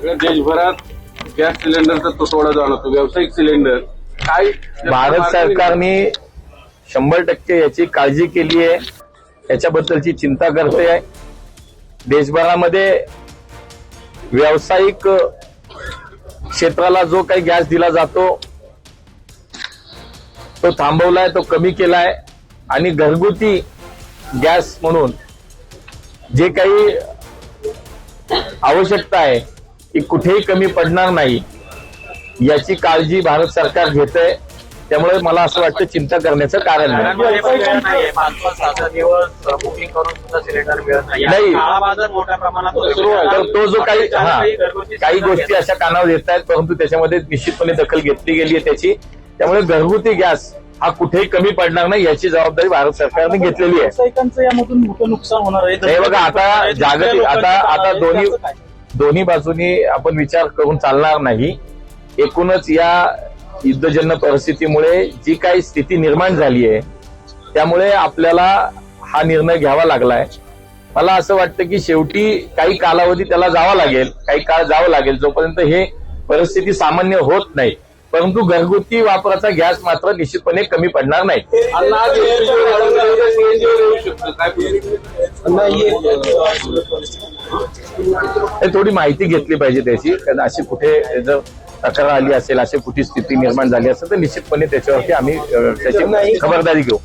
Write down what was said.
देशभरात गॅस सिलेंडरचा तुटवडा जाणवतो. व्यावसायिक सिलेंडर काय भारत सरकारने 100% याची काळजी केली आहे, याच्याबद्दलची चिंता करते आहे. देशभरामध्ये व्यावसायिक क्षेत्राला जो काही गॅस दिला जातो तो थांबवलाय, तो कमी केलाय आणि घरगुती गॅस म्हणून जे काही आवश्यकता आहे ती कुठेही कमी पडणार नाही याची काळजी भारत सरकार घेतंय. त्यामुळे मला असं वाटतं चिंता करण्याचं कारण नाही. तर तो जो काही गोष्टी अशा कानावर येत आहेत, परंतु त्याच्यामध्ये निश्चितपणे दखल घेतली गेली आहे त्याची. त्यामुळे घरगुती गॅस हा कुठेही कमी पडणार नाही याची जबाबदारी भारत सरकारने घेतलेली आहे. व्यावसायिकांचं यामधून मोठं नुकसान होणार आहे. हे बघा, आता जागतिक आता दोन्ही बाजूनी आपण विचार करून चालणार नाही. एकूणच या युद्धजन्य परिस्थितीमुळे जी काही स्थिती निर्माण झाली आहे त्यामुळे आपल्याला हा निर्णय घ्यावा लागलाय. मला असं वाटतं की शेवटी काही कालावधी त्याला जावा लागेल, काही काळ जावं लागेल जोपर्यंत हे परिस्थिती सामान्य होत नाही. परंतु घरगुती वापराचा गॅस मात्र निश्चितपणे कमी पडणार नाही. थोडी माहिती घेतली पाहिजे त्याची, कारण अशी कुठे जर तक्रार आली असेल, अशी कुठे स्थिती निर्माण झाली असेल तर निश्चितपणे त्याच्यावरती आम्ही त्याची खबरदारी घेऊ.